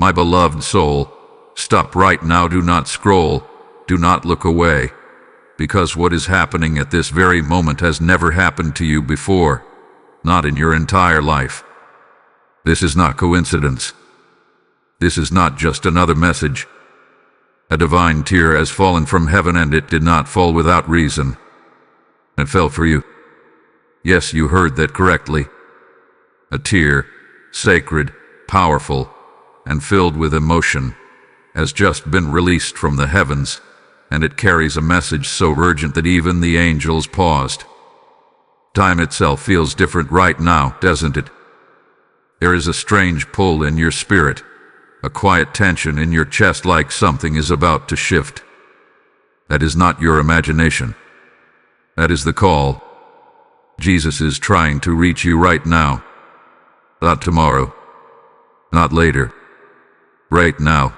My beloved soul, stop right now, do not scroll, do not look away, because what is happening at this very moment has never happened to you before, not in your entire life. This is not coincidence. This is not just another message. A divine tear has fallen from heaven, and it did not fall without reason. It fell for you. Yes, you heard that correctly. A tear, sacred, powerful, and filled with emotion, has just been released from the heavens, and it carries a message so urgent that even the angels paused. Time itself feels different right now, doesn't it? There is a strange pull in your spirit, a quiet tension in your chest, like something is about to shift. That is not your imagination. That is the call. Jesus is trying to reach you right now. Not tomorrow. Not later. Right now.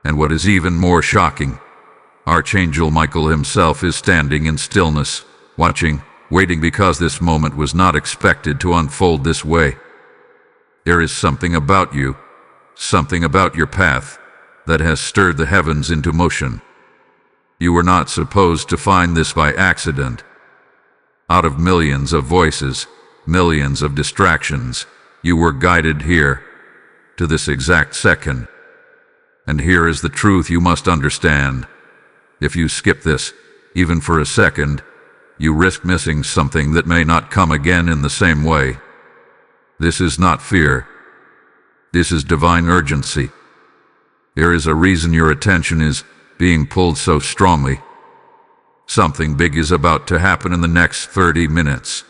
And what is even more shocking, Archangel Michael himself is standing in stillness, watching, waiting, because this moment was not expected to unfold this way. There is something about you, something about your path, that has stirred the heavens into motion. You were not supposed to find this by accident. Out of millions of voices, millions of distractions, you were guided here, to this exact second. And here is the truth you must understand. If you skip this, even for a second, you risk missing something that may not come again in the same way. This is not fear. This is divine urgency. There is a reason your attention is being pulled so strongly. Something big is about to happen in the next 30 minutes.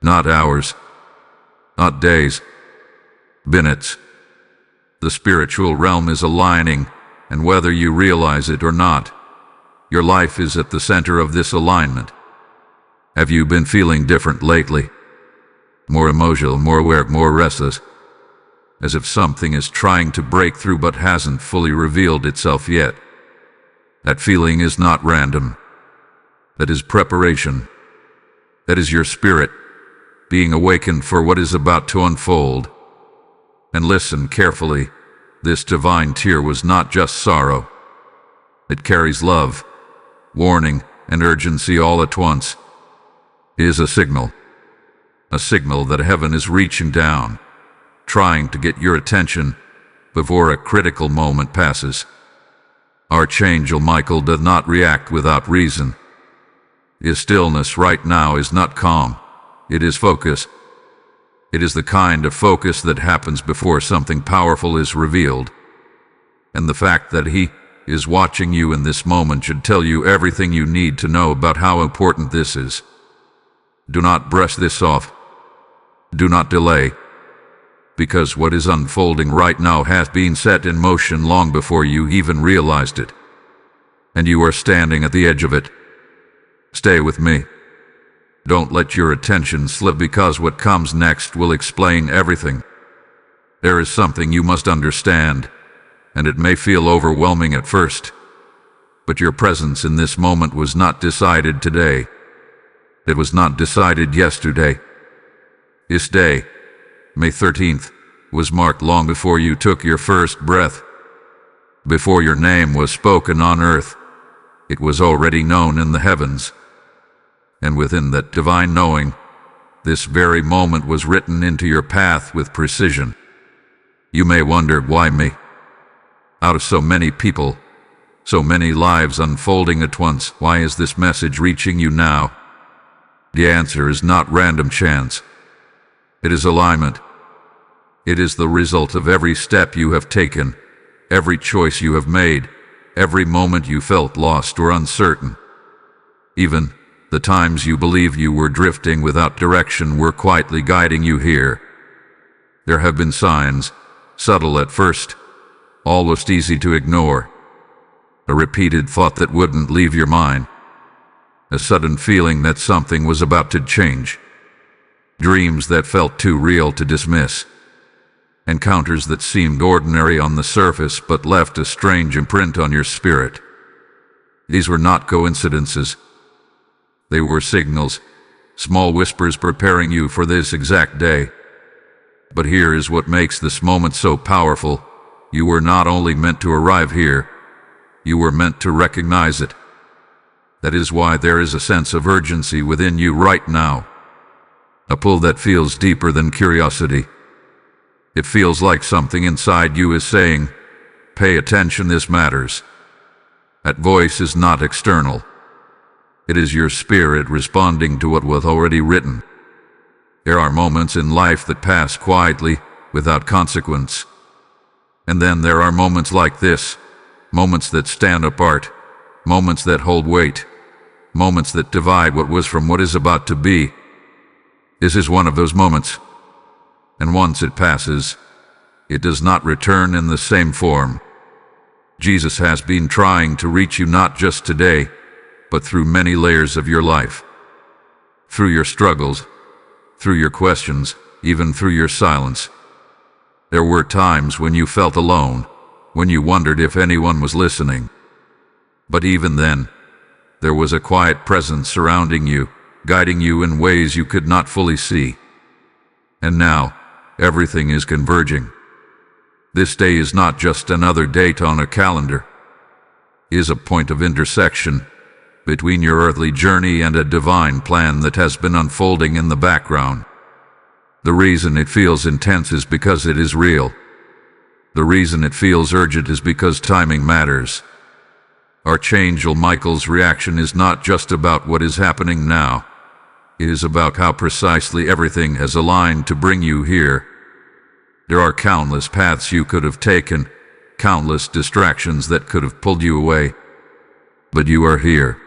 Not hours. Not days. Minutes. The spiritual realm is aligning, and whether you realize it or not, your life is at the center of this alignment. Have you been feeling different lately? More emotional, more aware, more restless? As if something is trying to break through but hasn't fully revealed itself yet. That feeling is not random. That is preparation. That is your spirit being awakened for what is about to unfold. And listen carefully, this divine tear was not just sorrow. It carries love, warning, and urgency all at once. It is a signal that heaven is reaching down, trying to get your attention before a critical moment passes. Archangel Michael does not react without reason. His stillness right now is not calm, it is focus. It is the kind of focus that happens before something powerful is revealed. And the fact that he is watching you in this moment should tell you everything you need to know about how important this is. Do not brush this off. Do not delay. Because what is unfolding right now has been set in motion long before you even realized it. And you are standing at the edge of it. Stay with me. Don't let your attention slip, because what comes next will explain everything. There is something you must understand, and it may feel overwhelming at first. But your presence in this moment was not decided today. It was not decided yesterday. This day, May 13th, was marked long before you took your first breath. Before your name was spoken on earth, it was already known in the heavens. And within that divine knowing, this very moment was written into your path with precision. You may wonder, why me? Out of so many people, so many lives unfolding at once, why is this message reaching you now? The answer is not random chance. It is alignment. It is the result of every step you have taken, every choice you have made, every moment you felt lost or uncertain. Even the times you believed you were drifting without direction were quietly guiding you here. There have been signs, subtle at first, almost easy to ignore. A repeated thought that wouldn't leave your mind. A sudden feeling that something was about to change. Dreams that felt too real to dismiss. Encounters that seemed ordinary on the surface but left a strange imprint on your spirit. These were not coincidences. They were signals, small whispers preparing you for this exact day. But here is what makes this moment so powerful. You were not only meant to arrive here, you were meant to recognize it. That is why there is a sense of urgency within you right now. A pull that feels deeper than curiosity. It feels like something inside you is saying, "Pay attention, this matters." That voice is not external. It is your spirit responding to what was already written. There are moments in life that pass quietly, without consequence. And then there are moments like this, moments that stand apart, moments that hold weight, moments that divide what was from what is about to be. This is one of those moments. And once it passes, it does not return in the same form. Jesus has been trying to reach you not just today, but through many layers of your life. Through your struggles, through your questions, even through your silence. There were times when you felt alone, when you wondered if anyone was listening. But even then, there was a quiet presence surrounding you, guiding you in ways you could not fully see. And now, everything is converging. This day is not just another date on a calendar. It is a point of intersection between your earthly journey and a divine plan that has been unfolding in the background. The reason it feels intense is because it is real. The reason it feels urgent is because timing matters. Archangel Michael's reaction is not just about what is happening now. It is about how precisely everything has aligned to bring you here. There are countless paths you could have taken, countless distractions that could have pulled you away. But you are here,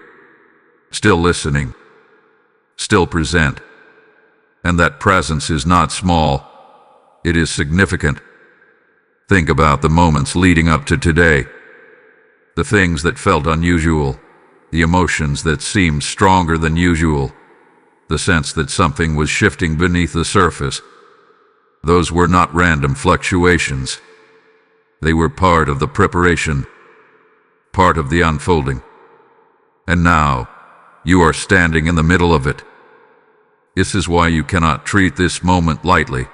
still listening, still present. And that presence is not small, it is significant. Think about the moments leading up to today. The things that felt unusual, the emotions that seemed stronger than usual, the sense that something was shifting beneath the surface. Those were not random fluctuations. They were part of the preparation, part of the unfolding. And now, you are standing in the middle of it. This is why you cannot treat this moment lightly,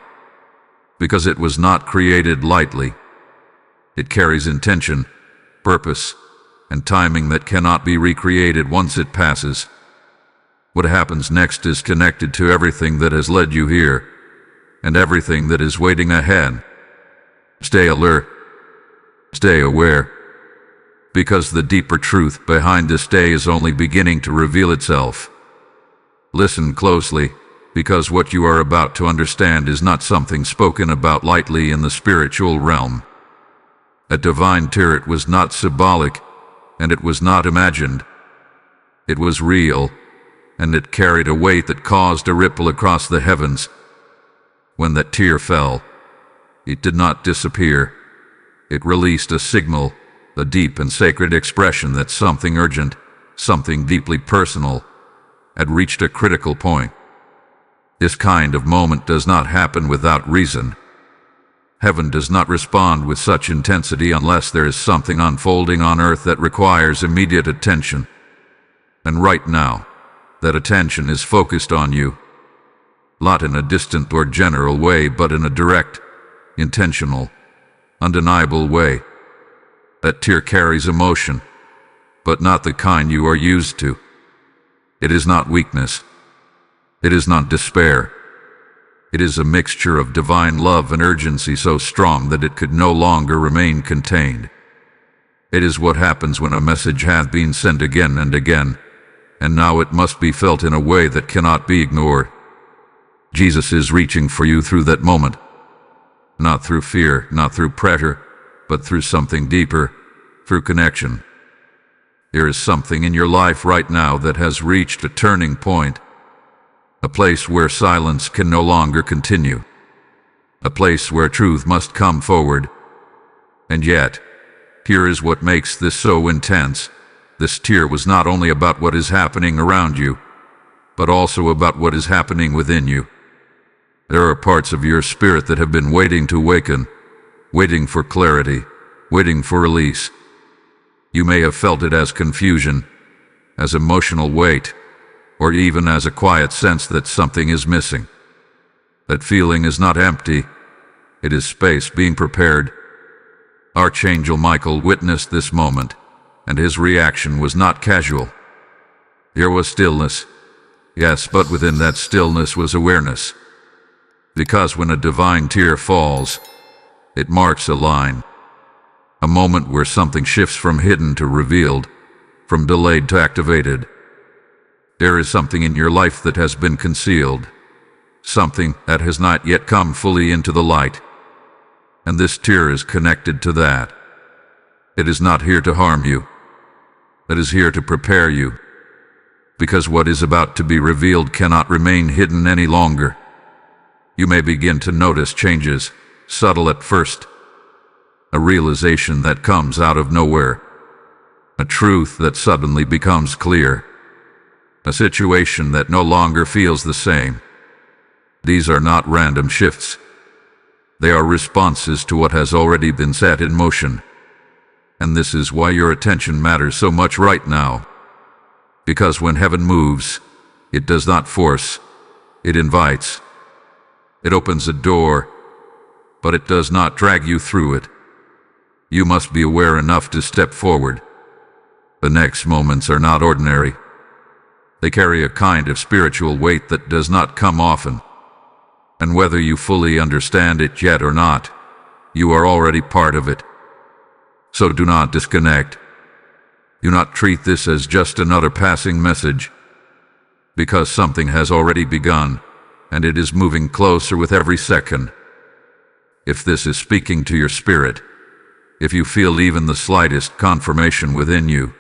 because it was not created lightly. It carries intention, purpose, and timing that cannot be recreated once it passes. What happens next is connected to everything that has led you here, and everything that is waiting ahead. Stay alert. Stay aware. Because the deeper truth behind this day is only beginning to reveal itself. Listen closely, because what you are about to understand is not something spoken about lightly in the spiritual realm. A divine tirt was not symbolic, and it was not imagined. It was real, and it carried a weight that caused a ripple across the heavens. When that tear fell, it did not disappear. It released a signal, a deep and sacred expression that something urgent, something deeply personal, had reached a critical point. This kind of moment does not happen without reason. Heaven does not respond with such intensity unless there is something unfolding on earth that requires immediate attention. And right now, that attention is focused on you. Not in a distant or general way, but in a direct, intentional, undeniable way. That tear carries emotion, but not the kind you are used to. It is not weakness. It is not despair. It is a mixture of divine love and urgency so strong that it could no longer remain contained. It is what happens when a message hath been sent again and again, and now it must be felt in a way that cannot be ignored. Jesus is reaching for you through that moment. Not through fear, not through pressure, but through something deeper, through connection. There is something in your life right now that has reached a turning point. A place where silence can no longer continue. A place where truth must come forward. And yet, here is what makes this so intense. This tear was not only about what is happening around you, but also about what is happening within you. There are parts of your spirit that have been waiting to awaken, waiting for clarity, waiting for release. You may have felt it as confusion, as emotional weight, or even as a quiet sense that something is missing. That feeling is not empty, it is space being prepared. Archangel Michael witnessed this moment, and his reaction was not casual. There was stillness. Yes, but within that stillness was awareness. Because when a divine tear falls, it marks a line. A moment where something shifts from hidden to revealed, from delayed to activated. There is something in your life that has been concealed, something that has not yet come fully into the light. And this tear is connected to that. It is not here to harm you. It is here to prepare you. Because what is about to be revealed cannot remain hidden any longer. You may begin to notice changes, subtle at first. A realization that comes out of nowhere. A truth that suddenly becomes clear. A situation that no longer feels the same. These are not random shifts. They are responses to what has already been set in motion. And this is why your attention matters so much right now. Because when heaven moves, it does not force, it invites. It opens a door, but it does not drag you through it. You must be aware enough to step forward. The next moments are not ordinary. They carry a kind of spiritual weight that does not come often. And whether you fully understand it yet or not, you are already part of it. So do not disconnect. Do not treat this as just another passing message. Because something has already begun, and it is moving closer with every second. If this is speaking to your spirit, if you feel even the slightest confirmation within you,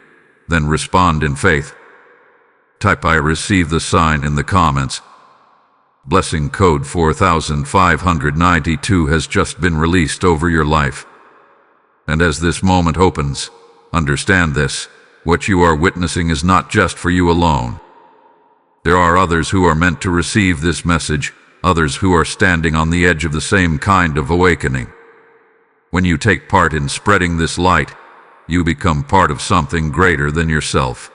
then respond in faith. Type "I receive" the sign in the comments. Blessing code 4592 has just been released over your life. And as this moment opens, understand this: what you are witnessing is not just for you alone. There are others who are meant to receive this message, others who are standing on the edge of the same kind of awakening. When you take part in spreading this light, you become part of something greater than yourself.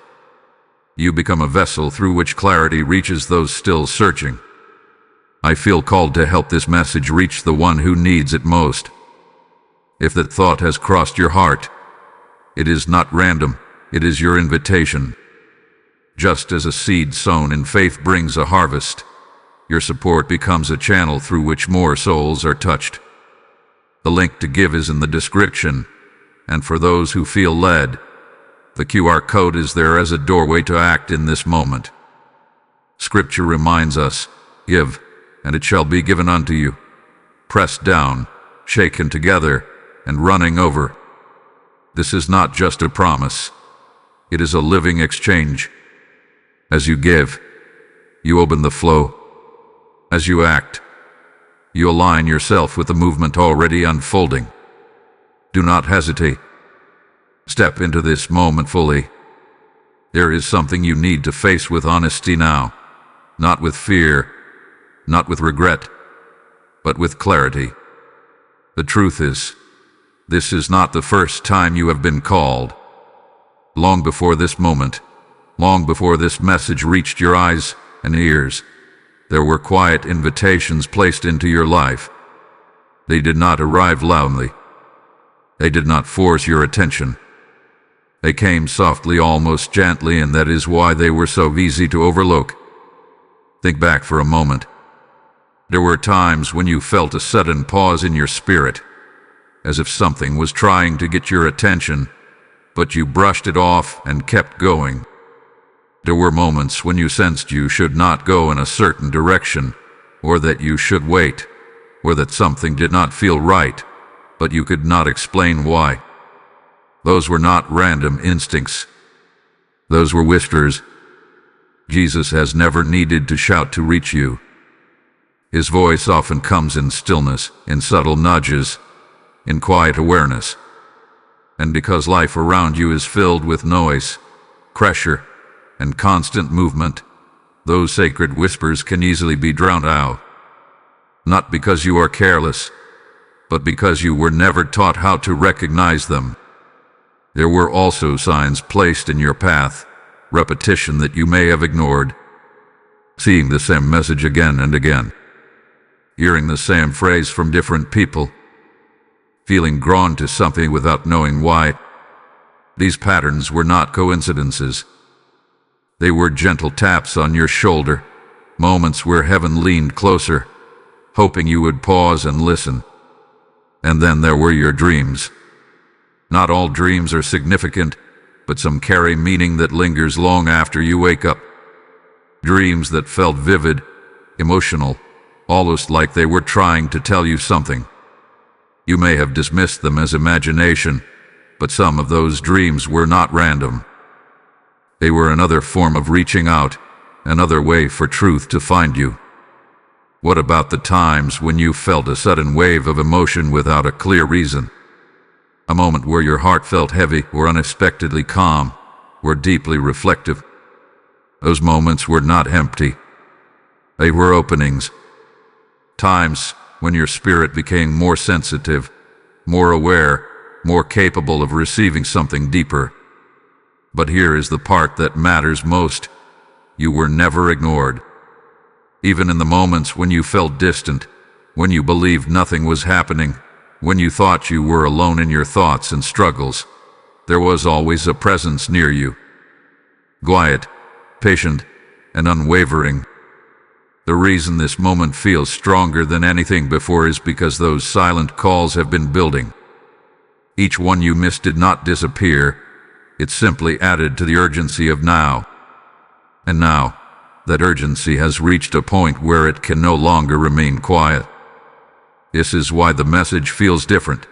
You become a vessel through which clarity reaches those still searching. I feel called to help this message reach the one who needs it most. If that thought has crossed your heart, it is not random, it is your invitation. Just as a seed sown in faith brings a harvest, your support becomes a channel through which more souls are touched. The link to give is in the description, and for those who feel led, the QR code is there as a doorway to act in this moment. Scripture reminds us, "Give, and it shall be given unto you, pressed down, shaken together, and running over." This is not just a promise. It is a living exchange. As you give, you open the flow. As you act, you align yourself with the movement already unfolding. Do not hesitate. Step into this moment fully. There is something you need to face with honesty now, not with fear, not with regret, but with clarity. The truth is, this is not the first time you have been called. Long before this moment, long before this message reached your eyes and ears, there were quiet invitations placed into your life. They did not arrive loudly. They did not force your attention. They came softly, almost gently, and that is why they were so easy to overlook. Think back for a moment. There were times when you felt a sudden pause in your spirit, as if something was trying to get your attention, but you brushed it off and kept going. There were moments when you sensed you should not go in a certain direction, or that you should wait, or that something did not feel right, but you could not explain why. Those were not random instincts. Those were whispers. Jesus has never needed to shout to reach you. His voice often comes in stillness, in subtle nudges, in quiet awareness. And because life around you is filled with noise, pressure, and constant movement, those sacred whispers can easily be drowned out. Not because you are careless, but because you were never taught how to recognize them. There were also signs placed in your path, repetition that you may have ignored. Seeing the same message again and again. Hearing the same phrase from different people. feeling drawn to something without knowing why. These patterns were not coincidences. They were gentle taps on your shoulder, moments where heaven leaned closer, hoping you would pause and listen. And then there were your dreams. Not all dreams are significant, but some carry meaning that lingers long after you wake up. Dreams that felt vivid, emotional, almost like they were trying to tell you something. You may have dismissed them as imagination, but some of those dreams were not random. They were another form of reaching out, another way for truth to find you. What about the times when you felt a sudden wave of emotion without a clear reason? A moment where your heart felt heavy or unexpectedly calm, or deeply reflective? Those moments were not empty. They were openings. Times when your spirit became more sensitive, more aware, more capable of receiving something deeper. But here is the part that matters most. You were never ignored. Even in the moments when you felt distant, when you believed nothing was happening, when you thought you were alone in your thoughts and struggles, there was always a presence near you. Quiet, patient, and unwavering. The reason this moment feels stronger than anything before is because those silent calls have been building. Each one you missed did not disappear. It simply added to the urgency of now. And now, that urgency has reached a point where it can no longer remain quiet. This is why the message feels different.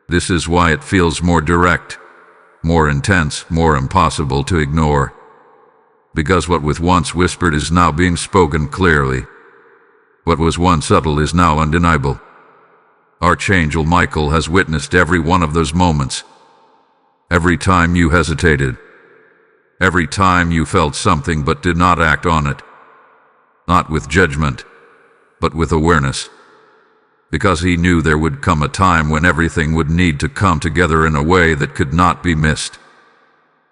This is why it feels more direct, more intense, more impossible to ignore. Because what was once whispered is now being spoken clearly. What was once subtle is now undeniable. Archangel Michael has witnessed every one of those moments. Every time you hesitated. Every time you felt something but did not act on it. Not with judgment, but with awareness. Because he knew there would come a time when everything would need to come together in a way that could not be missed.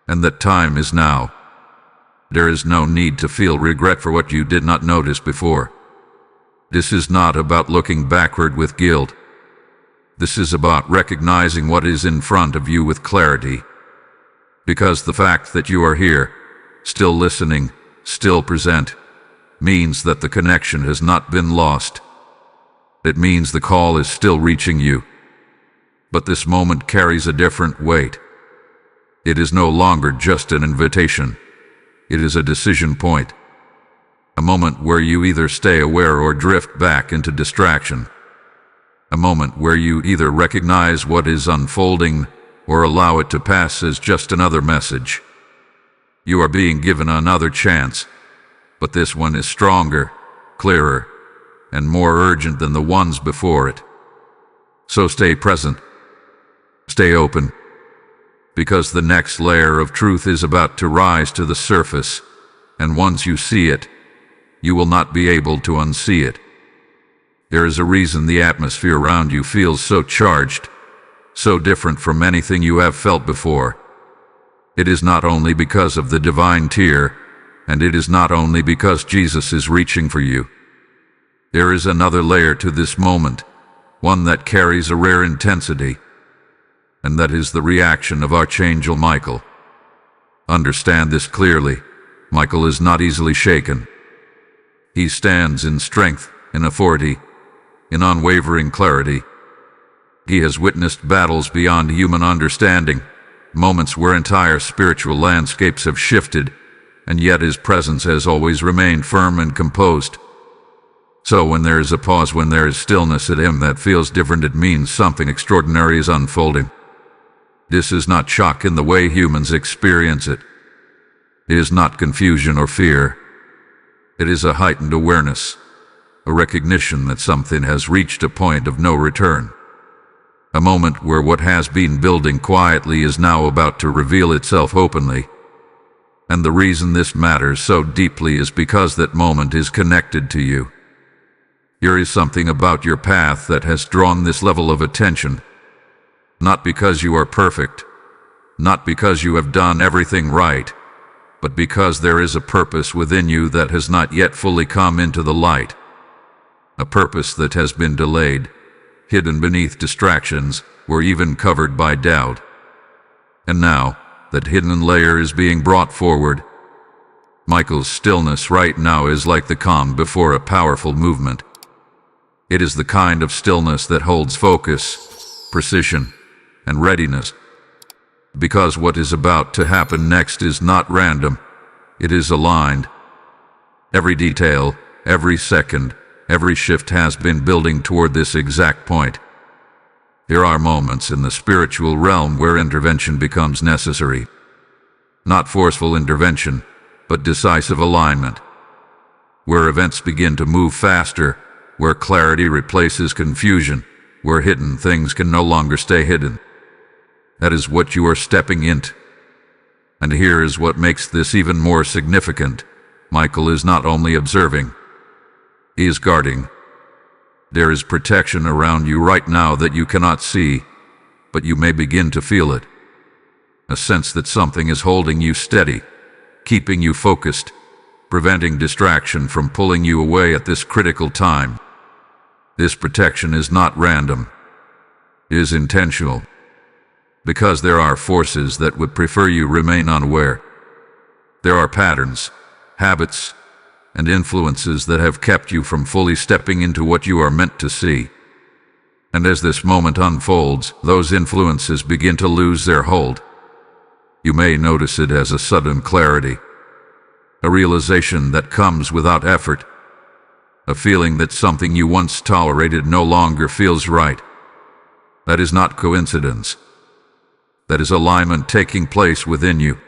And that time is now. There is no need to feel regret for what you did not notice before. This is not about looking backward with guilt. This is about recognizing what is in front of you with clarity. Because the fact that you are here, still listening, still present, means that the connection has not been lost. It means the call is still reaching you. But this moment carries a different weight. It is no longer just an invitation. It is a decision point. A moment where you either stay aware or drift back into distraction. A moment where you either recognize what is unfolding or allow it to pass as just another message. You are being given another chance, but this one is stronger, clearer, and more urgent than the ones before it. So stay present. Stay open. Because the next layer of truth is about to rise to the surface, and once you see it, you will not be able to unsee it. There is a reason the atmosphere around you feels so charged, so different from anything you have felt before. It is not only because of the divine tear, and it is not only because Jesus is reaching for you. There is another layer to this moment, one that carries a rare intensity, and that is the reaction of Archangel Michael. Understand this clearly. Michael is not easily shaken. He stands in strength, in authority, in unwavering clarity. He has witnessed battles beyond human understanding, moments where entire spiritual landscapes have shifted, and yet his presence has always remained firm and composed. So when there is a pause, when there is stillness at him that feels different, it means something extraordinary is unfolding. This is not shock in the way humans experience it. It is not confusion or fear. It is a heightened awareness, a recognition that something has reached a point of no return. A moment where what has been building quietly is now about to reveal itself openly. And the reason this matters so deeply is because that moment is connected to you. There is something about your path that has drawn this level of attention. Not because you are perfect, not because you have done everything right, but because there is a purpose within you that has not yet fully come into the light. A purpose that has been delayed, hidden beneath distractions, or even covered by doubt. And now, that hidden layer is being brought forward. Michael's stillness right now is like the calm before a powerful movement. It is the kind of stillness that holds focus, precision, and readiness. Because what is about to happen next is not random, it is aligned. Every detail, every second, every shift has been building toward this exact point. There are moments in the spiritual realm where intervention becomes necessary. Not forceful intervention, but decisive alignment. Where events begin to move faster, where clarity replaces confusion, where hidden things can no longer stay hidden. That is what you are stepping into. And here is what makes this even more significant. Michael is not only observing, he is guarding. There is protection around you right now that you cannot see, but you may begin to feel it. A sense that something is holding you steady, keeping you focused, preventing distraction from pulling you away at this critical time. This protection is not random. It is intentional. Because there are forces that would prefer you remain unaware. There are patterns, habits, and influences that have kept you from fully stepping into what you are meant to see. And as this moment unfolds, those influences begin to lose their hold. You may notice it as a sudden clarity, a realization that comes without effort, a feeling that something you once tolerated no longer feels right. That is not coincidence. That is alignment taking place within you.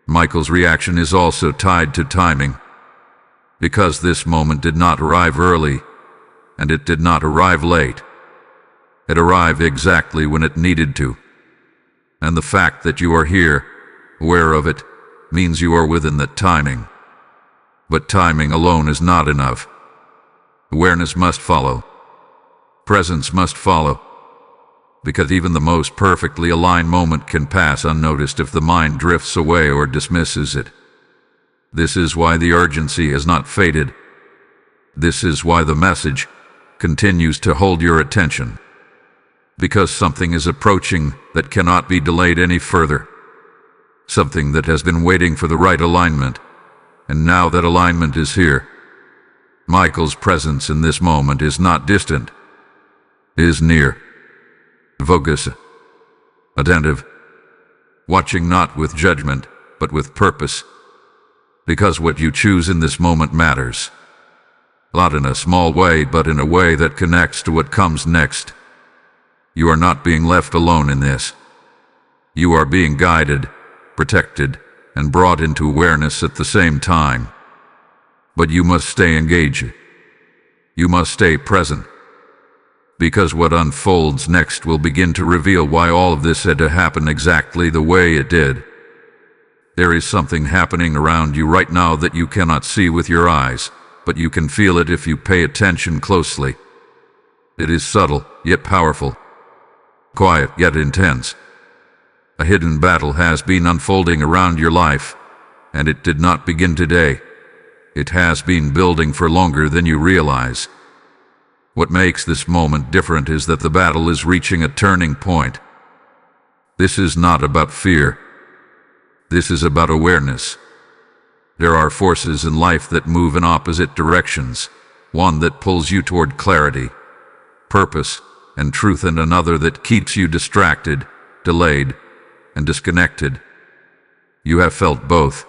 Michael's reaction is also tied to timing. Because this moment did not arrive early, and it did not arrive late. It arrived exactly when it needed to. And the fact that you are here, aware of it, means you are within that timing. But timing alone is not enough. Awareness must follow. Presence must follow. Because even the most perfectly aligned moment can pass unnoticed if the mind drifts away or dismisses it. This is why the urgency has not faded. This is why the message continues to hold your attention. Because something is approaching that cannot be delayed any further. Something that has been waiting for the right alignment. And now that alignment is here. Michael's presence in this moment is not distant. It is near. Focus. Attentive. Watching not with judgment, but with purpose. Because what you choose in this moment matters. Not in a small way, but in a way that connects to what comes next. You are not being left alone in this. You are being guided, protected, and brought into awareness at the same time. But you must stay engaged. You must stay present. Because what unfolds next will begin to reveal why all of this had to happen exactly the way it did. There is something happening around you right now that you cannot see with your eyes, but you can feel it if you pay attention closely. It is subtle, yet powerful. Quiet, yet intense. A hidden battle has been unfolding around your life, and it did not begin today. It has been building for longer than you realize. What makes this moment different is that the battle is reaching a turning point. This is not about fear. This is about awareness. There are forces in life that move in opposite directions, one that pulls you toward clarity, purpose, and truth, and another that keeps you distracted, delayed, and disconnected. You have felt both.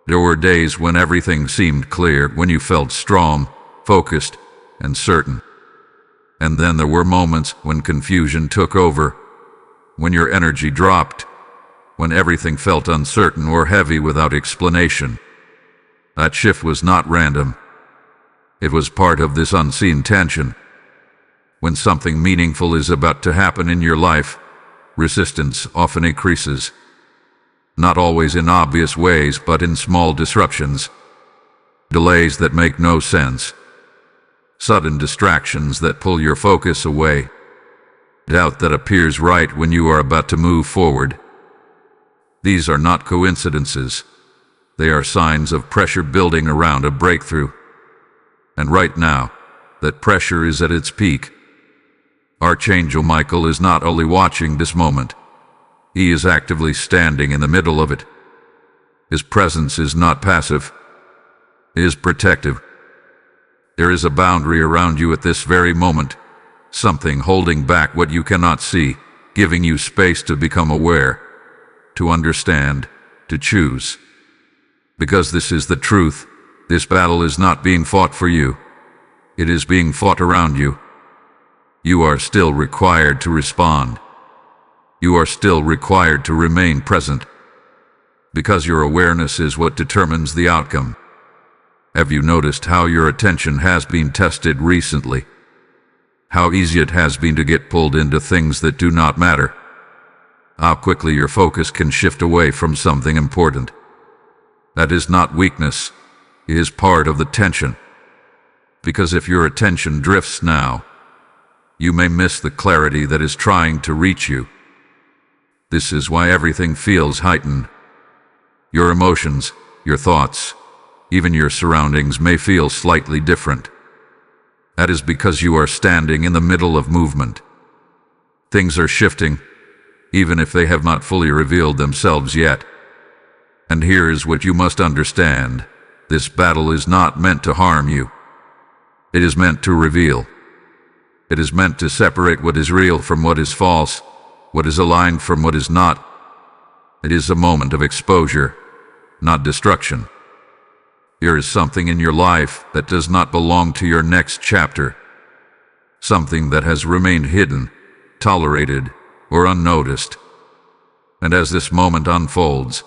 There were days when everything seemed clear, when you felt strong, focused, and certain. And then there were moments when confusion took over, when your energy dropped, when everything felt uncertain or heavy without explanation. That shift was not random. It was part of this unseen tension. When something meaningful is about to happen in your life, resistance often increases. Not always in obvious ways, but in small disruptions. Delays that make no sense. Sudden distractions that pull your focus away. Doubt that appears right when you are about to move forward. These are not coincidences. They are signs of pressure building around a breakthrough. And right now, that pressure is at its peak. Archangel Michael is not only watching this moment, he is actively standing in the middle of it. His presence is not passive, it is protective. There is a boundary around you at this very moment, something holding back what you cannot see, giving you space to become aware, to understand, to choose. Because this is the truth, this battle is not being fought for you. It is being fought around you. You are still required to respond. You are still required to remain present. Because your awareness is what determines the outcome. Have you noticed how your attention has been tested recently? How easy it has been to get pulled into things that do not matter. How quickly your focus can shift away from something important. That is not weakness. It is part of the tension. Because if your attention drifts now, you may miss the clarity that is trying to reach you. This is why everything feels heightened. Your emotions, your thoughts, even your surroundings may feel slightly different. That is because you are standing in the middle of movement. Things are shifting, even if they have not fully revealed themselves yet. And here is what you must understand. This battle is not meant to harm you. It is meant to reveal. It is meant to separate what is real from what is false, what is aligned from what is not. It is a moment of exposure, not destruction. There is something in your life that does not belong to your next chapter. Something that has remained hidden, tolerated, or unnoticed. And as this moment unfolds,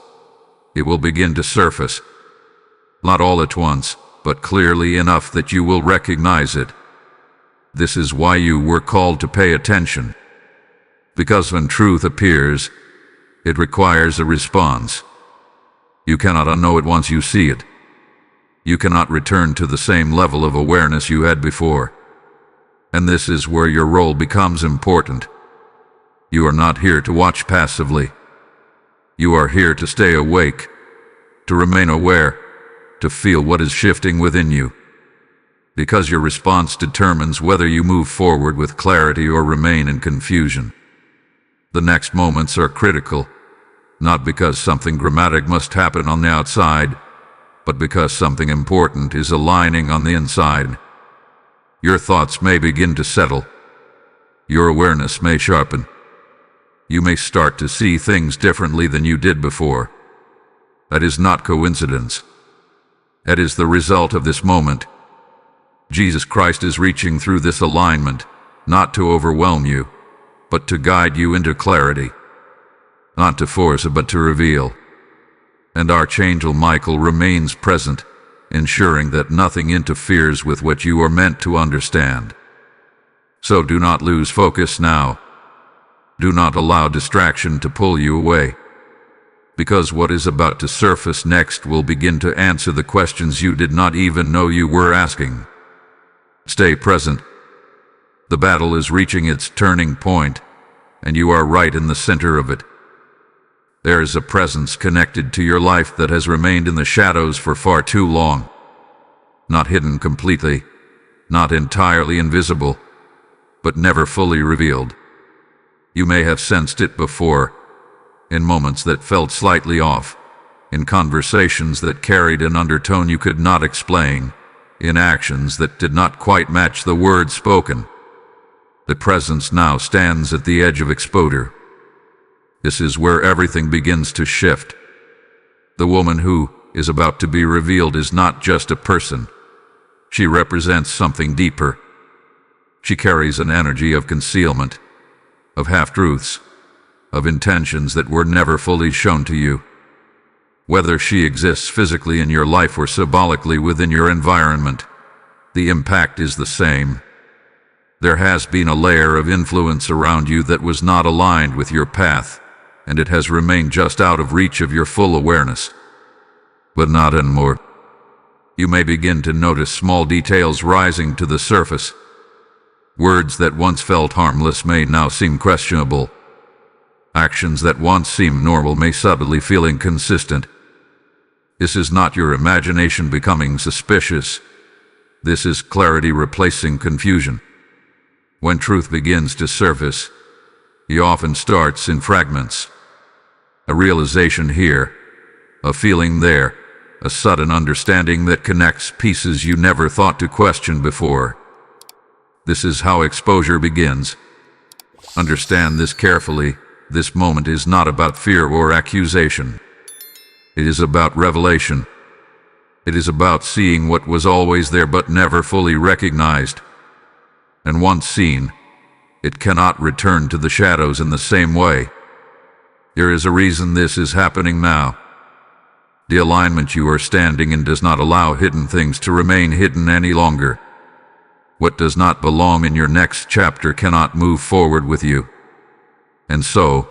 it will begin to surface. Not all at once, but clearly enough that you will recognize it. This is why you were called to pay attention. Because when truth appears, it requires a response. You cannot unknow it once you see it. You cannot return to the same level of awareness you had before. And this is where your role becomes important. You are not here to watch passively. You are here to stay awake, to remain aware, to feel what is shifting within you. Because your response determines whether you move forward with clarity or remain in confusion. The next moments are critical, not because something dramatic must happen on the outside, but because something important is aligning on the inside. Your thoughts may begin to settle. Your awareness may sharpen. You may start to see things differently than you did before. That is not coincidence. That is the result of this moment. Jesus Christ is reaching through this alignment, not to overwhelm you, but to guide you into clarity. Not to force, but to reveal. And Archangel Michael remains present, ensuring that nothing interferes with what you are meant to understand. So do not lose focus now. Do not allow distraction to pull you away. Because what is about to surface next will begin to answer the questions you did not even know you were asking. Stay present. The battle is reaching its turning point, and you are right in the center of it. There is a presence connected to your life that has remained in the shadows for far too long. Not hidden completely, not entirely invisible, but never fully revealed. You may have sensed it before, in moments that felt slightly off, in conversations that carried an undertone you could not explain, in actions that did not quite match the words spoken. The presence now stands at the edge of exposure. This is where everything begins to shift. The woman who is about to be revealed is not just a person. She represents something deeper. She carries an energy of concealment, of half-truths, of intentions that were never fully shown to you. Whether she exists physically in your life or symbolically within your environment, the impact is the same. There has been a layer of influence around you that was not aligned with your path, and it has remained just out of reach of your full awareness. But not anymore. You may begin to notice small details rising to the surface. Words that once felt harmless may now seem questionable. Actions that once seemed normal may suddenly feel inconsistent. This is not your imagination becoming suspicious. This is clarity replacing confusion. When truth begins to surface, it often starts in fragments. A realization here, a feeling there, a sudden understanding that connects pieces you never thought to question before. This is how exposure begins. Understand this carefully. This moment is not about fear or accusation. It is about revelation. It is about seeing what was always there but never fully recognized. And once seen, it cannot return to the shadows in the same way. There is a reason this is happening now. The alignment you are standing in does not allow hidden things to remain hidden any longer. What does not belong in your next chapter cannot move forward with you. And so,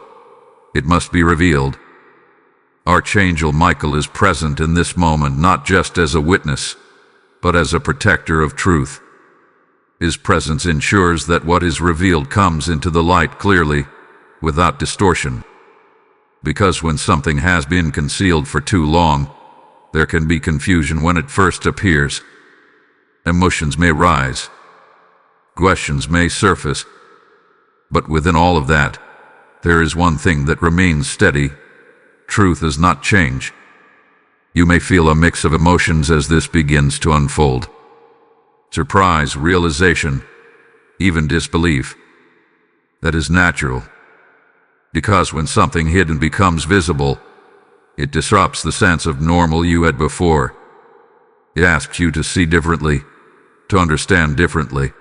it must be revealed. Archangel Michael is present in this moment not just as a witness, but as a protector of truth. His presence ensures that what is revealed comes into the light clearly, without distortion. Because when something has been concealed for too long, there can be confusion when it first appears. Emotions may rise. Questions may surface. But within all of that, there is one thing that remains steady. Truth does not change. You may feel a mix of emotions as this begins to unfold. Surprise, realization, even disbelief. That is natural. Because when something hidden becomes visible, it disrupts the sense of normal you had before. It asks you to see differently, to understand differently.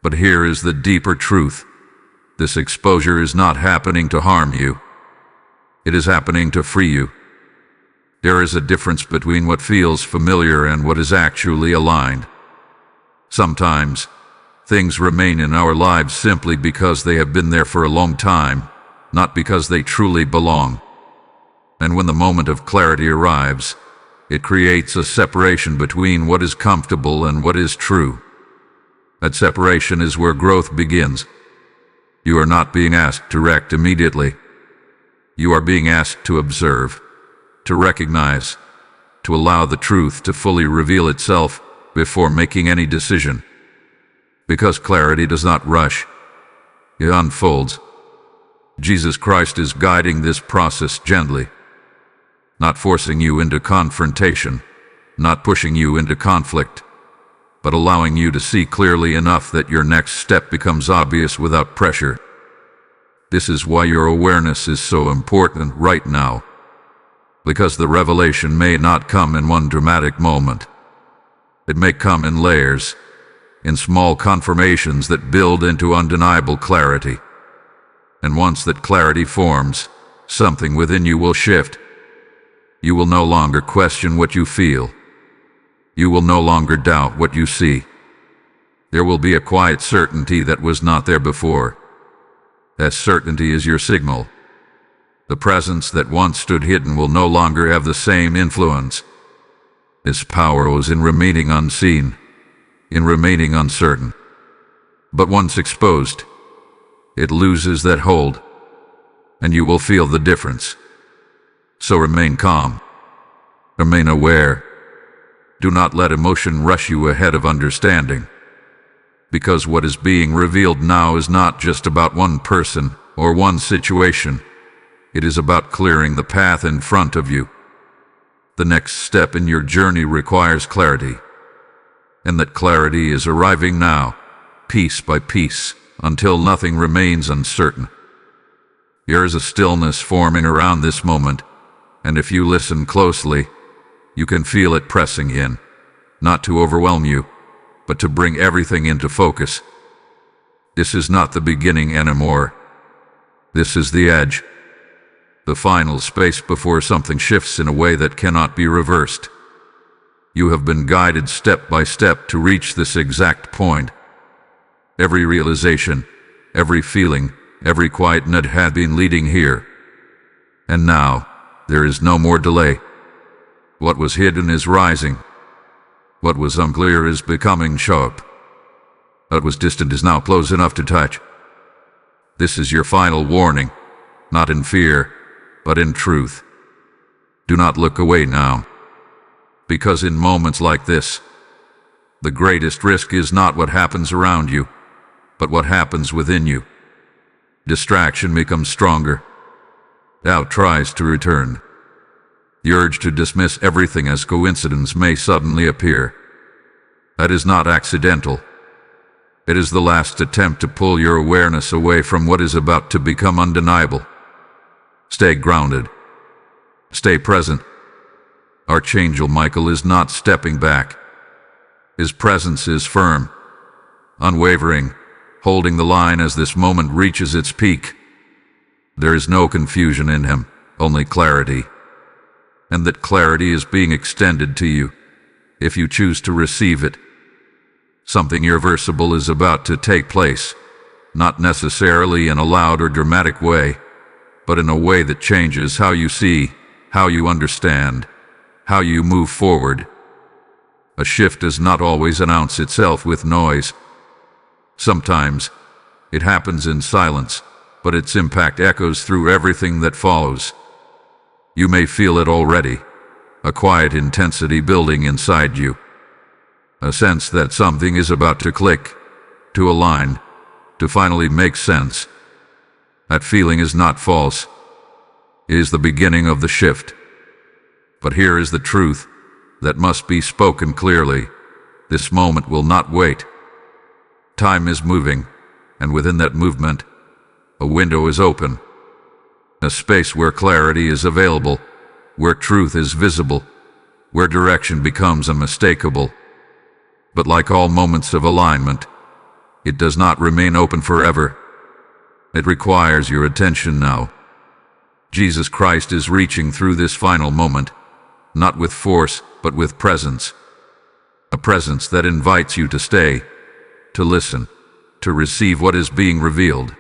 But here is the deeper truth. This exposure is not happening to harm you. It is happening to free you. There is a difference between what feels familiar and what is actually aligned. Sometimes, things remain in our lives simply because they have been there for a long time, not because they truly belong. And when the moment of clarity arrives, it creates a separation between what is comfortable and what is true. That separation is where growth begins. You are not being asked to react immediately. You are being asked to observe, to recognize, to allow the truth to fully reveal itself before making any decision. Because clarity does not rush, it unfolds. Jesus Christ is guiding this process gently, not forcing you into confrontation, not pushing you into conflict, but allowing you to see clearly enough that your next step becomes obvious without pressure. This is why your awareness is so important right now, because the revelation may not come in one dramatic moment. It may come in layers, in small confirmations that build into undeniable clarity. And once that clarity forms, something within you will shift. You will no longer question what you feel. You will no longer doubt what you see. There will be a quiet certainty that was not there before. That certainty is your signal. The presence that once stood hidden will no longer have the same influence. Its power was in remaining unseen, in remaining uncertain. But once exposed, it loses that hold, and you will feel the difference. So remain calm. Remain aware. Do not let emotion rush you ahead of understanding. Because what is being revealed now is not just about one person or one situation. It is about clearing the path in front of you. The next step in your journey requires clarity. And that clarity is arriving now, piece by piece, until nothing remains uncertain. There is a stillness forming around this moment, and if you listen closely, you can feel it pressing in, not to overwhelm you, but to bring everything into focus. This is not the beginning anymore. This is the edge. The final space before something shifts in a way that cannot be reversed. You have been guided step by step to reach this exact point. Every realization, every feeling, every quiet nudge had been leading here. And now, there is no more delay. What was hidden is rising. What was unclear is becoming sharp. What was distant is now close enough to touch. This is your final warning, not in fear, but in truth. Do not look away now. Because in moments like this, the greatest risk is not what happens around you. but what happens within you. Distraction becomes stronger. Doubt tries to return. The urge to dismiss everything as coincidence may suddenly appear. That is not accidental. It is the last attempt to pull your awareness away from what is about to become undeniable. Stay grounded. Stay present. Archangel Michael is not stepping back. His presence is firm, unwavering, holding the line as this moment reaches its peak. There is no confusion in him, only clarity. And that clarity is being extended to you, if you choose to receive it. Something irreversible is about to take place, not necessarily in a loud or dramatic way, but in a way that changes how you see, how you understand, how you move forward. A shift does not always announce itself with noise. Sometimes it happens in silence, but its impact echoes through everything that follows. You may feel it already, a quiet intensity building inside you. A sense that something is about to click, to align, to finally make sense. That feeling is not false. It is the beginning of the shift. But here is the truth that must be spoken clearly. This moment will not wait. Time is moving, and within that movement, a window is open. A space where clarity is available, where truth is visible, where direction becomes unmistakable. But like all moments of alignment, it does not remain open forever. It requires your attention now. Jesus Christ is reaching through this final moment, not with force, but with presence. A presence that invites you to stay, to listen, to receive what is being revealed.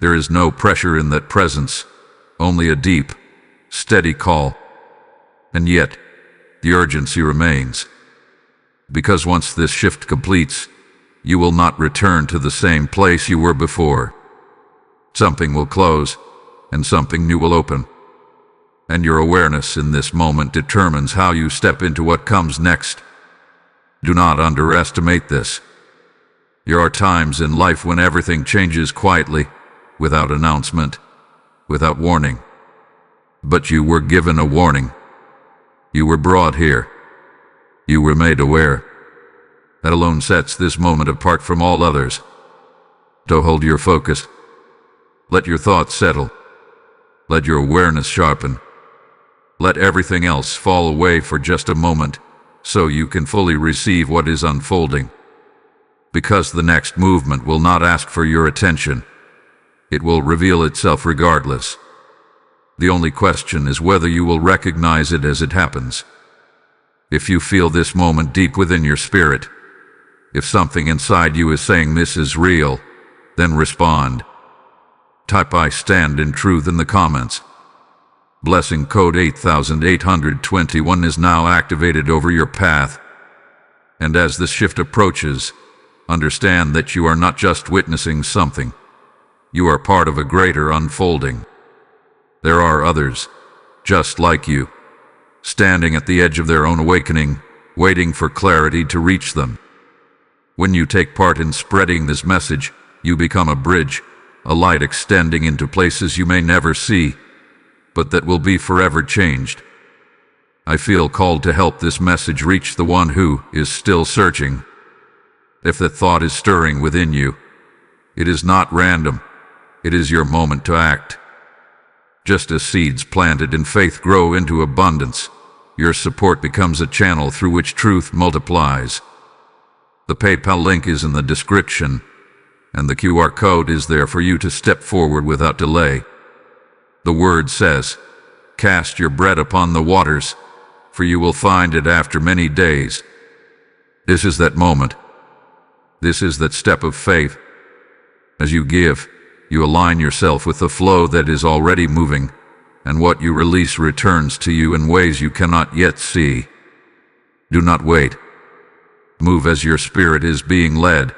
There is no pressure in that presence, only a deep, steady call. And yet, the urgency remains. Because once this shift completes, you will not return to the same place you were before. Something will close, and something new will open. And your awareness in this moment determines how you step into what comes next. Do not underestimate this. There are times in life when everything changes quietly, without announcement, without warning. But you were given a warning. You were brought here. You were made aware. That alone sets this moment apart from all others. So hold your focus. Let your thoughts settle. Let your awareness sharpen. Let everything else fall away for just a moment, so you can fully receive what is unfolding. Because the next movement will not ask for your attention. It will reveal itself regardless. The only question is whether you will recognize it as it happens. If you feel this moment deep within your spirit, if something inside you is saying this is real, then respond. Type "I stand in truth" in the comments. Blessing code 8821 is now activated over your path. And as this shift approaches, understand that you are not just witnessing something. You are part of a greater unfolding. There are others, just like you, standing at the edge of their own awakening, waiting for clarity to reach them. When you take part in spreading this message, you become a bridge, a light extending into places you may never see, but that will be forever changed. I feel called to help this message reach the one who is still searching. If that thought is stirring within you, it is not random. It is your moment to act. Just as seeds planted in faith grow into abundance, your support becomes a channel through which truth multiplies. The PayPal link is in the description, and the QR code is there for you to step forward without delay. The word says, "Cast your bread upon the waters, for you will find it after many days." This is that moment. This is that step of faith. As you give, you align yourself with the flow that is already moving, and what you release returns to you in ways you cannot yet see. Do not wait. Move as your spirit is being led.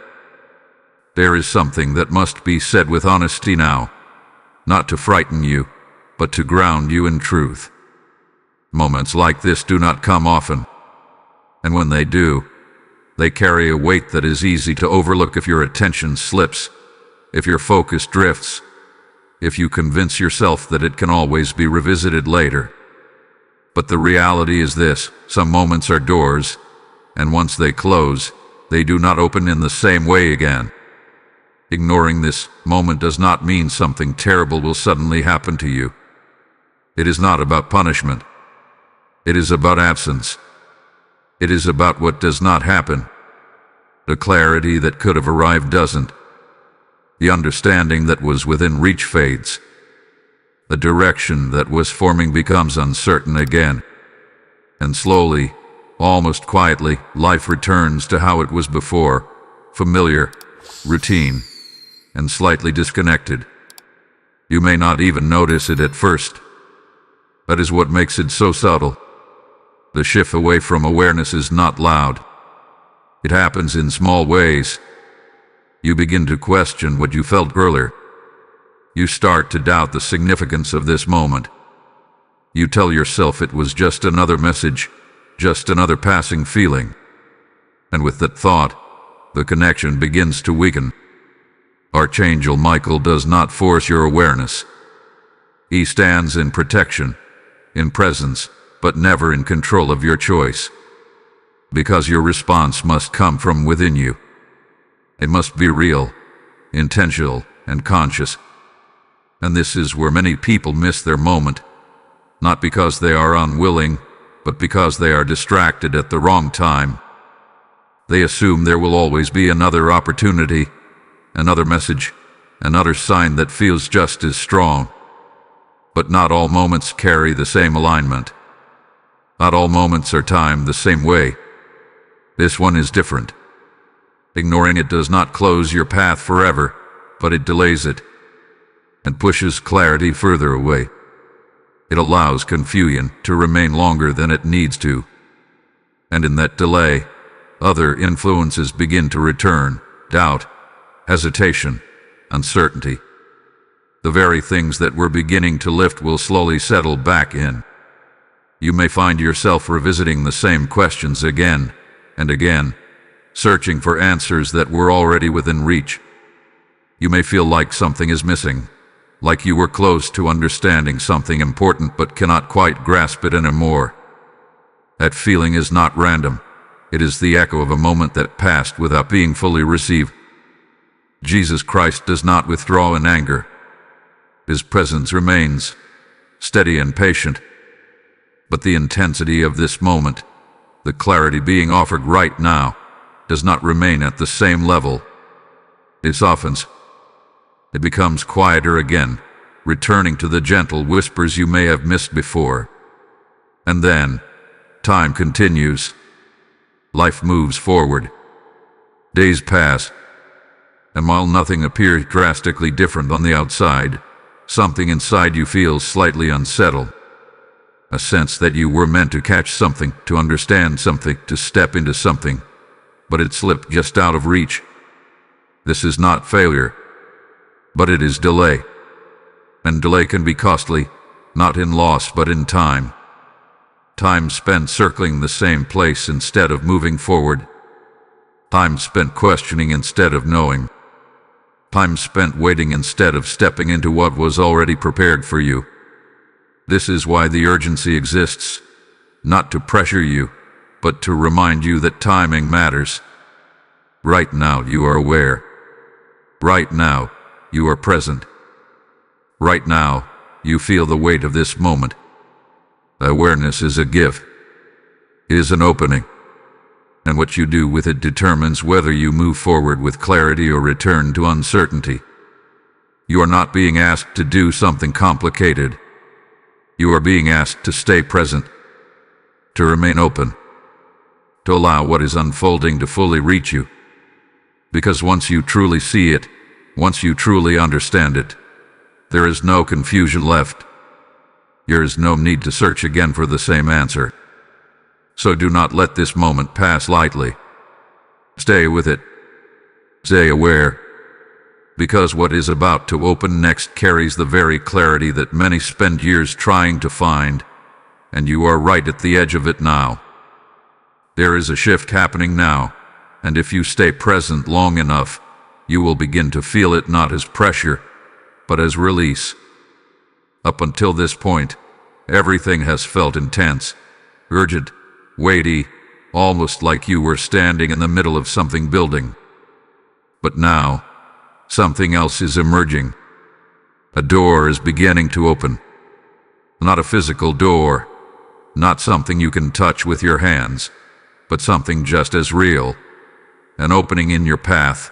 There is something that must be said with honesty now, not to frighten you, but to ground you in truth. Moments like this do not come often, and when they do, They carry a weight that is easy to overlook if your attention slips, if your focus drifts, if you convince yourself that it can always be revisited later. But the reality is this: some moments are doors, and once they close, they do not open in the same way again. Ignoring this moment does not mean something terrible will suddenly happen to you. It is not about punishment. It is about absence. It is about what does not happen. The clarity that could have arrived doesn't. The understanding that was within reach fades. The direction that was forming becomes uncertain again. And slowly, almost quietly, life returns to how it was before, familiar, routine, and slightly disconnected. You may not even notice it at first. That is what makes it so subtle. The shift away from awareness is not loud. It happens in small ways. You begin to question what you felt earlier. You start to doubt the significance of this moment. You tell yourself it was just another message, just another passing feeling. And with that thought, the connection begins to weaken. Archangel Michael does not force your awareness. He stands in protection, in presence, but never in control of your choice. Because your response must come from within you. It must be real, intentional, and conscious. And this is where many people miss their moment, not because they are unwilling, but because they are distracted at the wrong time. They assume there will always be another opportunity, another message, another sign that feels just as strong. But not all moments carry the same alignment. Not all moments are timed the same way. This one is different. Ignoring it does not close your path forever, but it delays it and pushes clarity further away. It allows confusion to remain longer than it needs to. And in that delay, other influences begin to return: doubt, hesitation, uncertainty. The very things that were beginning to lift will slowly settle back in. You may find yourself revisiting the same questions again and again, searching for answers that were already within reach. You may feel like something is missing, like you were close to understanding something important but cannot quite grasp it anymore. That feeling is not random. It is the echo of a moment that passed without being fully received. Jesus Christ does not withdraw in anger. His presence remains, steady and patient. But the intensity of this moment, the clarity being offered right now, does not remain at the same level. It softens. It becomes quieter again, returning to the gentle whispers you may have missed before. And then, time continues. Life moves forward. Days pass. And while nothing appears drastically different on the outside, something inside you feels slightly unsettled. A sense that you were meant to catch something, to understand something, to step into something, but it slipped just out of reach. This is not failure, but it is delay. And delay can be costly, not in loss but in time. Time spent circling the same place instead of moving forward. Time spent questioning instead of knowing. Time spent waiting instead of stepping into what was already prepared for you. This is why the urgency exists, not to pressure you, but to remind you that timing matters. Right now you are aware. Right now you are present. Right now you feel the weight of this moment. Awareness is a gift. It is an opening. And what you do with it determines whether you move forward with clarity or return to uncertainty. You are not being asked to do something complicated. You are being asked to stay present, to remain open, to allow what is unfolding to fully reach you. Because once you truly see it, once you truly understand it, there is no confusion left. There is no need to search again for the same answer. So do not let this moment pass lightly. Stay with it. Stay aware. Because what is about to open next carries the very clarity that many spend years trying to find, and you are right at the edge of it now. There is a shift happening now, And if you stay present long enough, you will begin to feel it not as pressure, but as release. Up until this point, everything has felt intense, urgent, weighty, almost like you were standing in the middle of something building. But now, something else is emerging. A door is beginning to open. Not a physical door, not something you can touch with your hands, but something just as real. An opening in your path.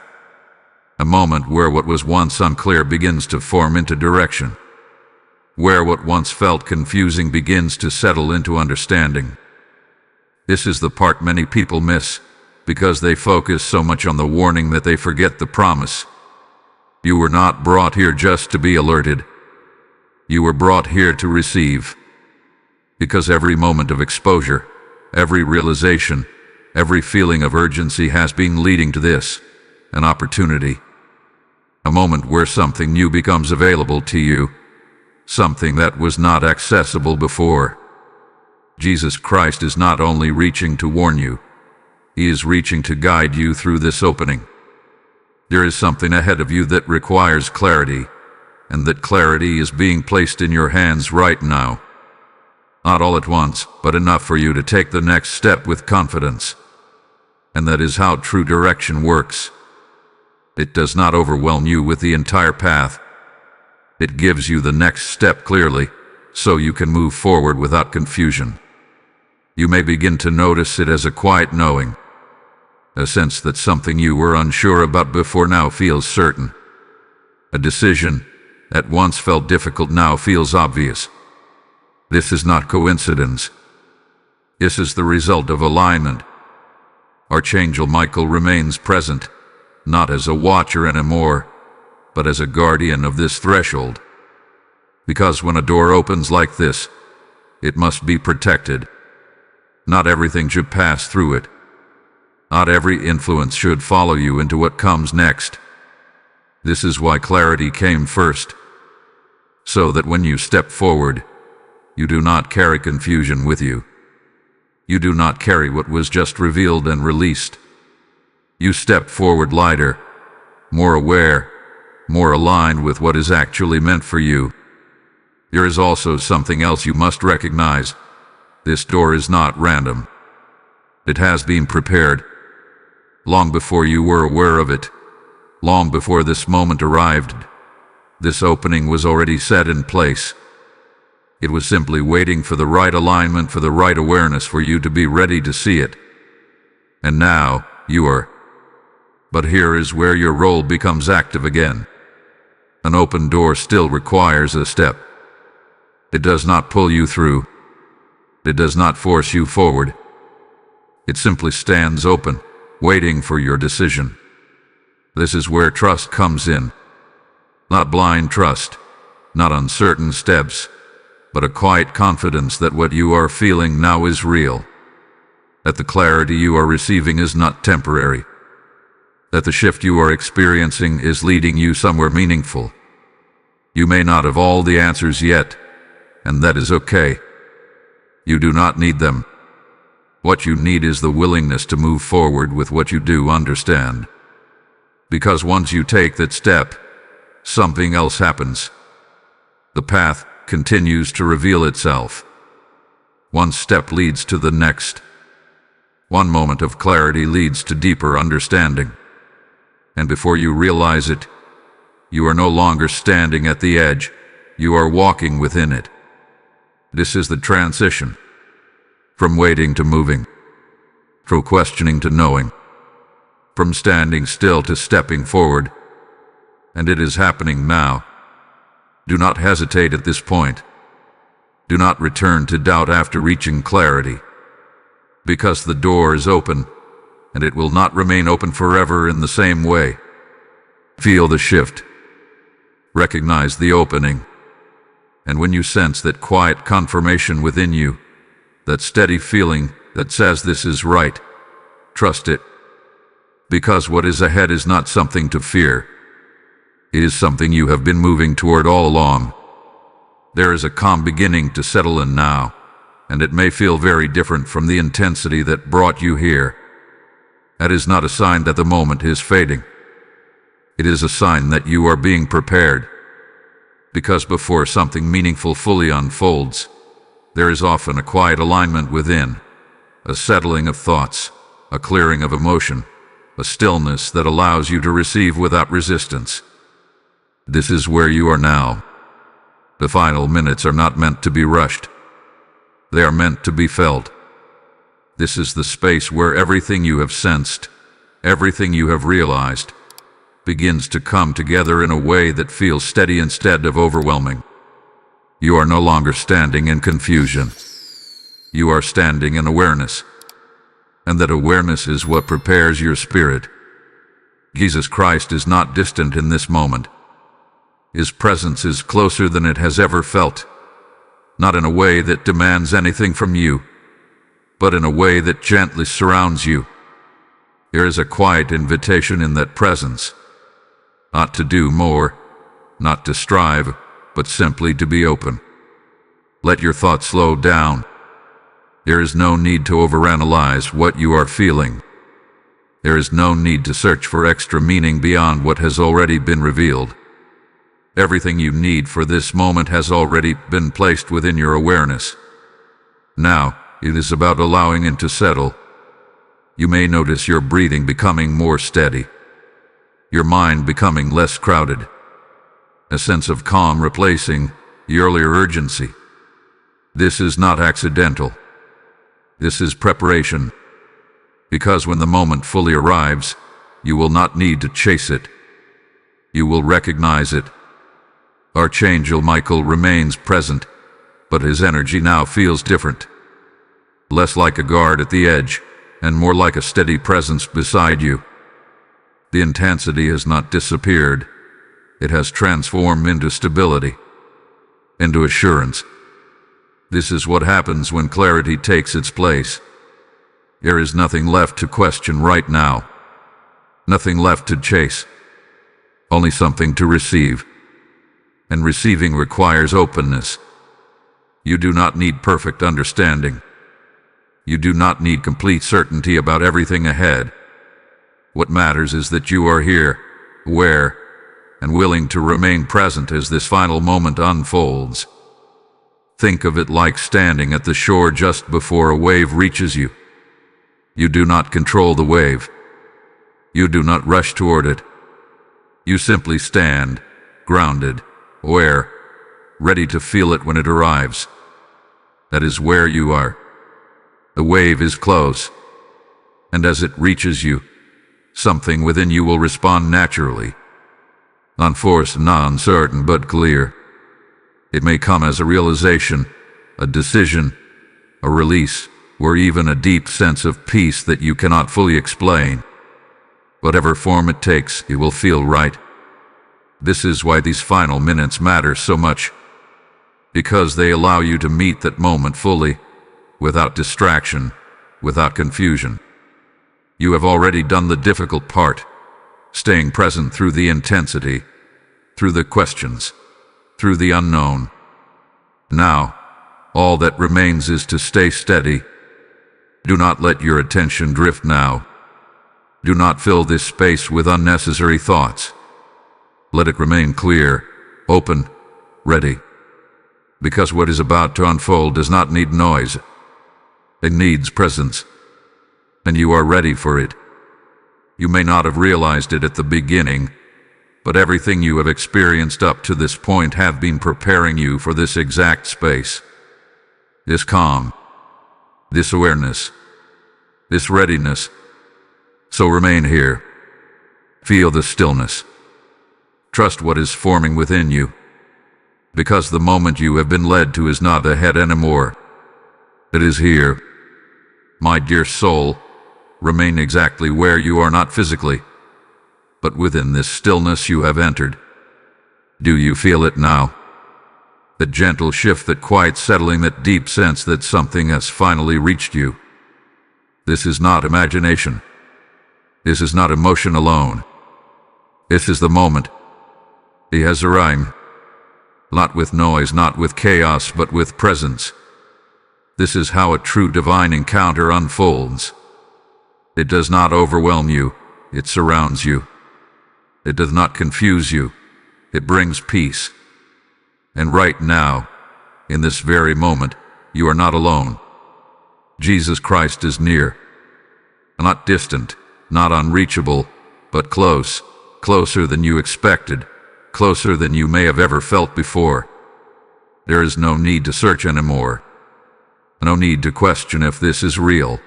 A moment where what was once unclear begins to form into direction. Where what once felt confusing begins to settle into understanding. This is the part many people miss, because they focus so much on the warning that they forget the promise. You were not brought here just to be alerted. You were brought here to receive. Because every moment of exposure, every realization, every feeling of urgency has been leading to this, an opportunity. A moment where something new becomes available to you, something that was not accessible before. Jesus Christ is not only reaching to warn you, He is reaching to guide you through this opening. There is something ahead of you that requires clarity, and that clarity is being placed in your hands right now. Not all at once, but enough for you to take the next step with confidence. And that is how true direction works. It does not overwhelm you with the entire path. It gives you the next step clearly, so you can move forward without confusion. You may begin to notice it as a quiet knowing, a sense that something you were unsure about before now feels certain. A decision that once felt difficult now feels obvious. This is not coincidence. This is the result of alignment. Archangel Michael remains present, not as a watcher anymore, but as a guardian of this threshold. Because when a door opens like this, it must be protected. Not everything should pass through it. Not every influence should follow you into what comes next. This is why clarity came first, so that when you step forward, you do not carry confusion with you. You do not carry what was just revealed and released. You step forward lighter, more aware, more aligned with what is actually meant for you. There is also something else you must recognize. This door is not random. It has been prepared. Long before you were aware of it, long before this moment arrived, this opening was already set in place. It was simply waiting for the right alignment, for the right awareness, for you to be ready to see it. And now, you are. But here is where your role becomes active again. An open door still requires a step. It does not pull you through. It does not force you forward. It simply stands open, waiting for your decision. This is where trust comes in. Not blind trust, not uncertain steps, but a quiet confidence that what you are feeling now is real. That the clarity you are receiving is not temporary. That the shift you are experiencing is leading you somewhere meaningful. You may not have all the answers yet, and that is okay. You do not need them. What you need is the willingness to move forward with what you do understand. Because once you take that step, something else happens. The path continues to reveal itself. One step leads to the next. One moment of clarity leads to deeper understanding. And before you realize it, you are no longer standing at the edge, you are walking within it. This is the transition. From waiting to moving. From questioning to knowing. From standing still to stepping forward. And it is happening now. Do not hesitate at this point. Do not return to doubt after reaching clarity. Because the door is open, and it will not remain open forever in the same way. Feel the shift. Recognize the opening. And when you sense that quiet confirmation within you, that steady feeling that says this is right, trust it. Because what is ahead is not something to fear. It is something you have been moving toward all along. There is a calm beginning to settle in now, and it may feel very different from the intensity that brought you here. That is not a sign that the moment is fading. It is a sign that you are being prepared. Because before something meaningful fully unfolds, there is often a quiet alignment within, a settling of thoughts, a clearing of emotion, a stillness that allows you to receive without resistance. This is where you are now. The final minutes are not meant to be rushed. They are meant to be felt. This is the space where everything you have sensed, everything you have realized, begins to come together in a way that feels steady instead of overwhelming. You are no longer standing in confusion. You are standing in awareness. And that awareness is what prepares your spirit. Jesus Christ is not distant in this moment. His presence is closer than it has ever felt, not in a way that demands anything from you, but in a way that gently surrounds you. There is a quiet invitation in that presence, not to do more, not to strive, but simply to be open. Let your thoughts slow down. There is no need to overanalyze what you are feeling. There is no need to search for extra meaning beyond what has already been revealed. Everything you need for this moment has already been placed within your awareness. Now, it is about allowing it to settle. You may notice your breathing becoming more steady, your mind becoming less crowded, a sense of calm replacing the earlier urgency. This is not accidental. This is preparation. Because when the moment fully arrives, you will not need to chase it. You will recognize it. Archangel Michael remains present, but his energy now feels different. Less like a guard at the edge, and more like a steady presence beside you. The intensity has not disappeared. It has transformed into stability, into assurance. This is what happens when clarity takes its place. There is nothing left to question right now. Nothing left to chase. Only something to receive. And receiving requires openness. You do not need perfect understanding. You do not need complete certainty about everything ahead. What matters is that you are here, aware, and willing to remain present as this final moment unfolds. Think of it like standing at the shore just before a wave reaches you. You do not control the wave. You do not rush toward it. You simply stand, grounded, aware, ready to feel it when it arrives. That is where you are. The wave is close, and as it reaches you, something within you will respond naturally. Unforced, uncertain, but clear. It may come as a realization, a decision, a release, or even a deep sense of peace that you cannot fully explain. Whatever form it takes, it will feel right. This is why these final minutes matter so much, because they allow you to meet that moment fully, without distraction, without confusion. You have already done the difficult part, staying present through the intensity, through the questions, through the unknown. Now, all that remains is to stay steady. Do not let your attention drift now. Do not fill this space with unnecessary thoughts. Let it remain clear, open, ready. Because what is about to unfold does not need noise. It needs presence. And you are ready for it. You may not have realized it at the beginning, but everything you have experienced up to this point have been preparing you for this exact space. This calm, this awareness, this readiness. So remain here. Feel the stillness. Trust what is forming within you. Because the moment you have been led to is not ahead anymore. It is here. My dear soul, remain exactly where you are, not physically, but within this stillness you have entered. Do you feel it now? The gentle shift, that quiet settling, that deep sense that something has finally reached you. This is not imagination. This is not emotion alone. This is the moment. It has arrived. Not with noise, not with chaos, but with presence. This is how a true divine encounter unfolds. It does not overwhelm you, it surrounds you. It does not confuse you, it brings peace. And right now, in this very moment, you are not alone. Jesus Christ is near. Not distant, not unreachable, but close, closer than you expected, closer than you may have ever felt before. There is no need to search anymore. No need to question if this is real.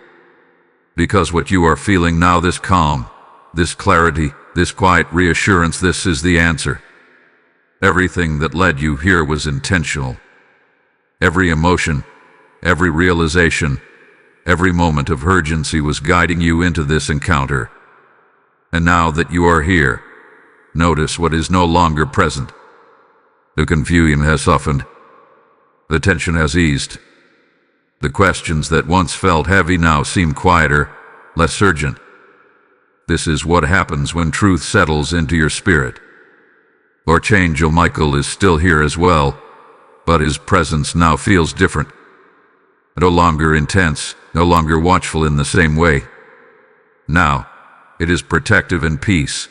Because what you are feeling now, this calm, this clarity, this quiet reassurance, this is the answer. Everything that led you here was intentional. Every emotion, every realization, every moment of urgency was guiding you into this encounter. And now that you are here, notice what is no longer present. The confusion has softened. The tension has eased. The questions that once felt heavy now seem quieter, less urgent. This is what happens when truth settles into your spirit. Archangel Michael is still here as well, but his presence now feels different. No longer intense, no longer watchful in the same way. Now, it is protective and peace.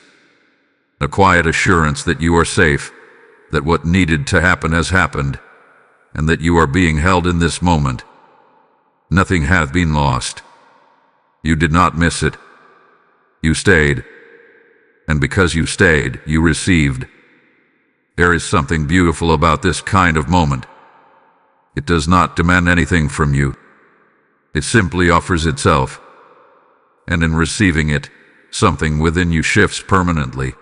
A quiet assurance that you are safe, that what needed to happen has happened, and that you are being held in this moment. Nothing hath been lost. You did not miss it. You stayed. And because you stayed, you received. There is something beautiful about this kind of moment. It does not demand anything from you. It simply offers itself. And in receiving it, something within you shifts permanently.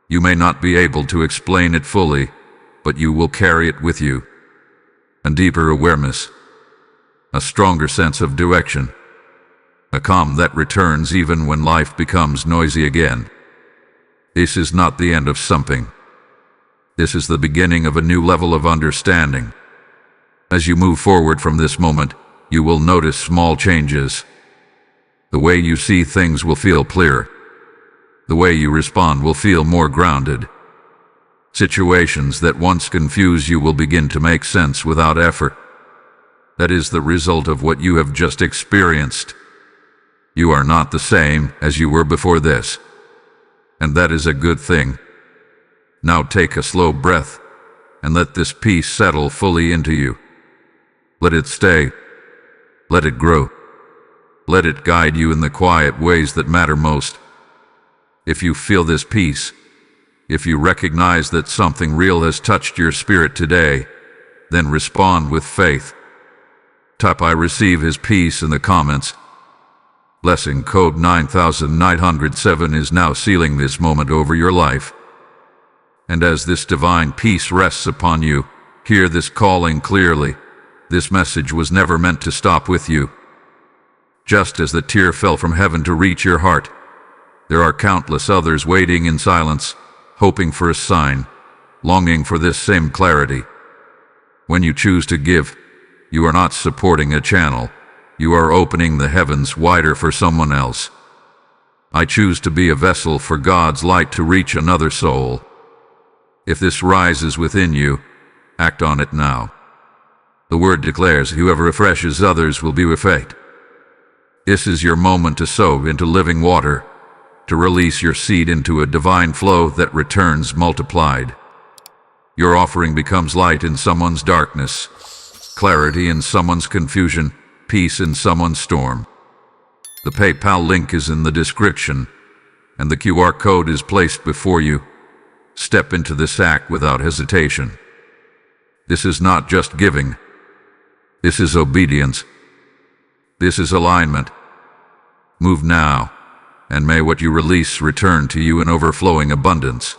You may not be able to explain it fully, but you will carry it with you. A deeper awareness. A stronger sense of direction. A calm that returns even when life becomes noisy again. This is not the end of something. This is the beginning of a new level of understanding. As you move forward from this moment, you will notice small changes. The way you see things will feel clearer. The way you respond will feel more grounded. Situations that once confused you will begin to make sense without effort. That is the result of what you have just experienced. You are not the same as you were before this. And that is a good thing. Now take a slow breath and let this peace settle fully into you. Let it stay. Let it grow. Let it guide you in the quiet ways that matter most. If you feel this peace, if you recognize that something real has touched your spirit today, then respond with faith. Type "I receive his peace" in the comments. Blessing code 9907 is now sealing this moment over your life. And as this divine peace rests upon you, hear this calling clearly. This message was never meant to stop with you. Just as the tear fell from heaven to reach your heart, there are countless others waiting in silence, hoping for a sign, longing for this same clarity. When you choose to give, you are not supporting a channel. You are opening the heavens wider for someone else. I choose to be a vessel for God's light to reach another soul. If this rises within you, act on it now. The word declares, whoever refreshes others will be refreshed. This is your moment to sow into living water, to release your seed into a divine flow that returns multiplied. Your offering becomes light in someone's darkness, clarity in someone's confusion, peace in someone's storm. The PayPal link is in the description, and the QR code is placed before you. Step into this act without hesitation. This is not just giving. This is obedience. This is alignment. Move now, and may what you release return to you in overflowing abundance.